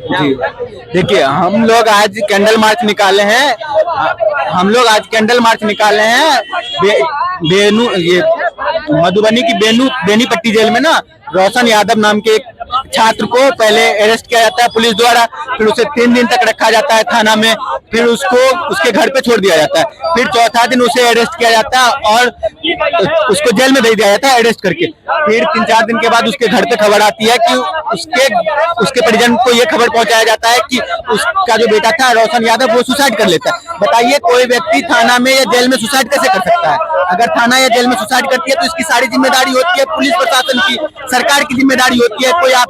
जी देखिए, हम लोग आज कैंडल मार्च निकाले हैं। बेनू ये मधुबनी की बेनीपट्टी जेल में ना रोशन यादव नाम के एक छात्र को पहले अरेस्ट किया जाता है पुलिस द्वारा, फिर उसे 3 दिन तक रखा जाता है थाना में, फिर उसको उसके घर पे छोड़ दिया जाता है, फिर चौथा दिन उसे अरेस्ट किया जाता है और उसको जेल में भेज दिया जाता है अरेस्ट करके। फिर 3-4 दिन के बाद उसके घर पे खबर आती है कि उसके परिजन को ये खबर पहुंचाया जाता है कि उसका जो बेटा था रोशन यादव वो सुसाइड कर लेता है। बताइए, कोई व्यक्ति थाना में या जेल में सुसाइड कैसे कर सकता है? अगर थाना या जेल में सुसाइड करती है तो इसकी सारी जिम्मेदारी होती है पुलिस प्रशासन की, सरकार की जिम्मेदारी होती है। कोई आप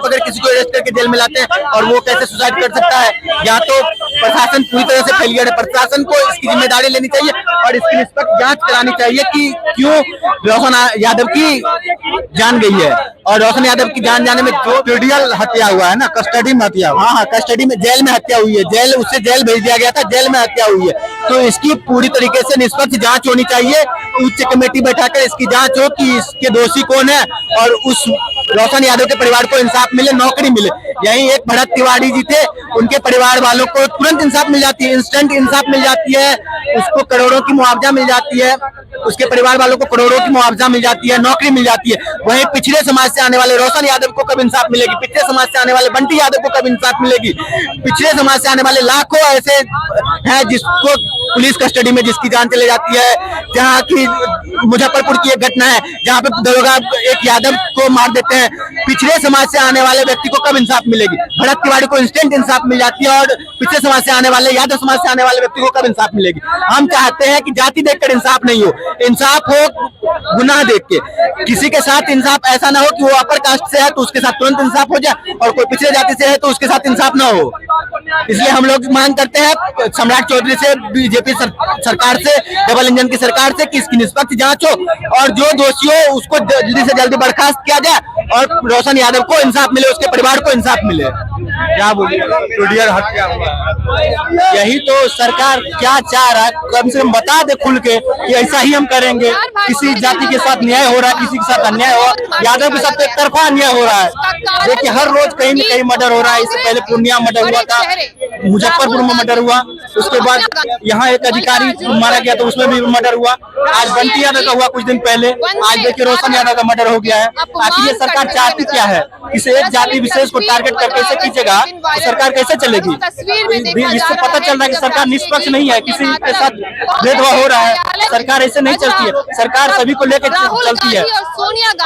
अगर किसी को अरेस्ट करके जेल में लाते हैं और वो कैसे सुसाइड कर सकता है? या तो प्रशासन पूरी तरह से फेलियर है, प्रशासन को इसकी जिम्मेदारी लेनी चाहिए और इसकी निष्पक्ष जांच करानी चाहिए कि क्यों रोशन यादव की जान गई है। और रोशन यादव की जान जाने में जो पीडीएल हत्या हुआ है ना, कस्टडी में हत्या हुआ, हाँ, कस्टडी में जेल में हत्या हुई है, उससे जेल भेज दिया गया था, जेल में हत्या हुई है। तो इसकी पूरी तरीके से निष्पक्ष जांच होनी चाहिए, उच्च कमेटी बैठाकर इसकी जांच हो कि इसके दोषी कौन है और उस रोशन यादव के परिवार को इंसाफ मिले, नौकरी मिले। यही एक भरत तिवारी जी थे, उनके परिवार वालों को तुरंत इंसाफ मिल जाती है, इंस्टेंट इंसाफ मिल जाती है, उसको करोड़ों की मुआवजा मिल जाती है, उसके परिवार वालों को करोड़ों की मुआवजा मिल जाती है, नौकरी मिल जाती है। वहीं पिछड़े समाज से आने वाले रोशन यादव को कब इंसाफ मिलेगी? पिछड़े समाज से आने वाले बंटी यादव को कब इंसाफ मिलेगी? पिछड़े समाज से आने वाले लाखों ऐसे हैं जिसको पुलिस कस्टडी में जिसकी जान चले जाती है। जहाँ की मुजफ्फरपुर की एक घटना है जहाँ पे दरोगा एक यादव को मार देते हैं। पिछड़े समाज से आने वाले व्यक्ति को कब इंसाफ मिलेगी? भरत तिवारी को इंस्टेंट इंसाफ मिल जाती है और पिछड़े समाज से आने वाले, यादव समाज से आने वाले व्यक्ति को कब इंसाफ मिलेगी? हम चाहते हैं कि जाति देखकर इंसाफ नहीं हो, इंसाफ हो गुनाह देख के। किसी के साथ इंसाफ ऐसा ना हो कि वो अपर कास्ट से है तो उसके साथ तुरंत इंसाफ हो जाए और कोई पिछड़े जाति से है तो उसके साथ इंसाफ ना हो। इसलिए हम लोग मांग करते हैं सम्राट चौधरी से, बीजेपी सरकार से, डबल इंजन की सरकार से कि इसकी निष्पक्ष जांच हो और जो दोषी हो उसको जल्दी से जल्दी बर्खास्त किया जाए और रोशन यादव को इंसाफ मिले, उसके परिवार को इंसाफ मिले। क्या बोलिए? हत्या हुआ, यही तो सरकार क्या चाह रहा है, कम से कम बता दे खुल के कि ऐसा ही हम करेंगे। किसी जाति के साथ न्याय हो रहा है, किसी के साथ अन्याय हो रहा है, यादव के साथ एक तरफा अन्याय हो रहा है। देखिए, हर रोज कहीं न कहीं मर्डर हो रहा है। इससे पहले पूर्णिया मर्डर हुआ था, मुजफ्फरपुर में मर्डर हुआ, उसके बाद यहाँ एक अधिकारी मारा गया तो उसमें भी मर्डर हुआ। आज बंटी यादव का हुआ कुछ दिन पहले, आज देखिए रोशन यादव का मर्डर हो गया है। आखिर ये सरकार चाहती क्या है? किसी एक जाति विशेष को टारगेट करके ऐसे कीजिएगा तो सरकार कैसे चलेगी? इससे पता चल रहा है कि सरकार निष्पक्ष नहीं है, किसी के साथ भेदभाव हो रहा है। सरकार ऐसे नहीं चलती है, सरकार सभी को लेकर चलती है।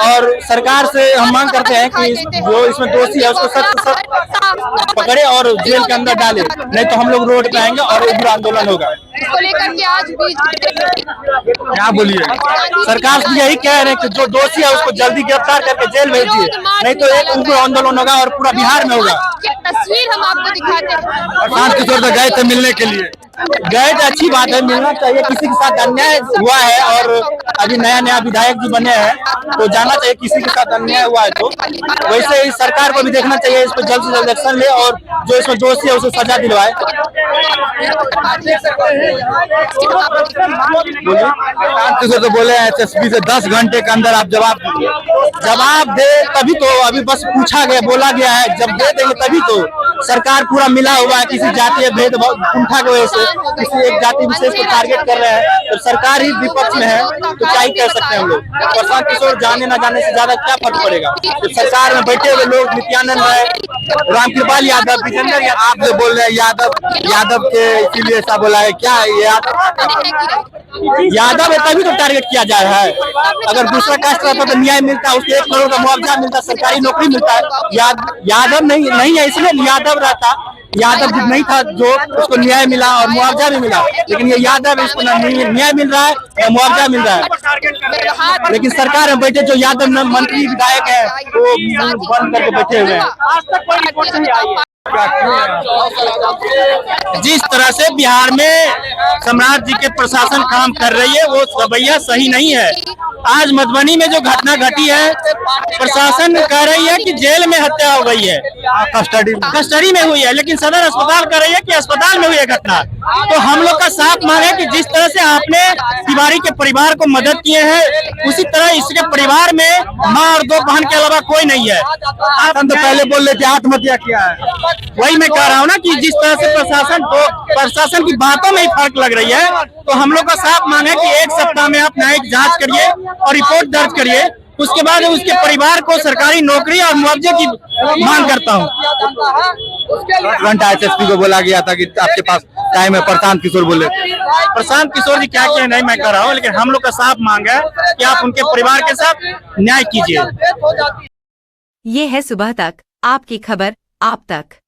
और सरकार से हम मांग करते हैं कि जो इसमें दोषी है उसको सख्त पकड़े और जेल के अंदर डाले, नहीं तो हम लोग रोड पे आएंगे और उग्र आंदोलन होगा। इसको लेकर के आज भी क्या बोलिए? सरकार से यही कह रहे हैं कि जो दोषी है उसको जल्दी गिरफ्तार करके जेल भेजिए, नहीं तो एक उग्र आंदोलन होगा और पूरा बिहार में होगा। तस्वीर हम आपको दिखाते हैं। प्रशांत किशोर तो गए थे मिलने के लिए, गए तो अच्छी बात है, मिलना चाहिए। किसी के साथ अन्याय हुआ है और अभी नया विधायक जी बने हैं तो जाना चाहिए, किसी के साथ अन्याय हुआ है तो। वैसे ही सरकार को भी देखना चाहिए, इस पर जल्द से जल्द एक्शन ले और जो इसमें दोषी है उसे सजा दिलवाए। तो बोले एसएसपी से 10 घंटे के अंदर आप जवाब दे तभी तो। अभी बस पूछा गया, बोला गया है, जब दे देंगे तभी तो। सरकार पूरा मिला हुआ है किसी जातीय भेदभाव कुंठा की वजह से, किसी एक जाति विशेष को टारगेट कर रहे हैं तो सरकार ही विपक्ष में है तो क्या ही कह सकते हैं हम लोग। प्रशांत किशोर जाने न जाने से ज्यादा क्या फर्क पड़ेगा? तो सरकार में बैठे हुए लोग नित्यानंद राय, रामकृपाल यादव, विजेंद्र यादव, आप जो बोल रहे हैं यादव के इसीलिए ऐसा बोला है क्या? यादव है तभी तो टारगेट किया जा रहा है। अगर दूसरा कास्ट रहता तो न्याय मिलता, उसके 1 करोड़ का मुआवजा मिलता, सरकारी नौकरी मिलता है। यादव नहीं है इसलिए यादव रहता, यादव नहीं था जो उसको न्याय मिला और मुआवजा भी मिला, लेकिन ये यादव है, इसको न्याय मिल रहा है और मुआवजा मिल रहा है। लेकिन सरकार में बैठे जो यादव मंत्री विधायक है वो बंद करके बैठे हुए हैं। जिस तरह से बिहार में सम्राट जी के प्रशासन काम कर रही है वो रवैया सही नहीं है। आज मधुबनी में जो घटना घटी है, प्रशासन कह रही है कि जेल में हत्या हो गई है, कस्टडी में हुई है, लेकिन सदर अस्पताल कह रही है कि अस्पताल में हुई है घटना। तो हम लोग का साफ मांग है कि जिस तरह से आपने तिवारी के परिवार को मदद किए हैं, उसी तरह इसके परिवार में माँ और 2 बहन के अलावा कोई नहीं है। आप तो पहले बोल रहे थे आत्महत्या किया है, वही मैं कह रहा हूँ ना कि जिस तरह से प्रशासन की बातों में ही फर्क लग रही है, तो हम लोग का साफ मांग है कि 1 सप्ताह में आप न्यायिक जांच करिए और रिपोर्ट दर्ज करिए, उसके बाद उसके परिवार को सरकारी नौकरी और मुआवजे की मांग करता हूँ। घंटा एसएसपी को बोला गया था कि आपके पास टाइम है, प्रशांत किशोर बोले। प्रशांत किशोर जी क्या किए नहीं मैं कह रहा हूँ, लेकिन हम लोग का साफ मांग है कि आप उनके परिवार के साथ न्याय कीजिए। ये है सुबह तक, आपकी खबर आप तक।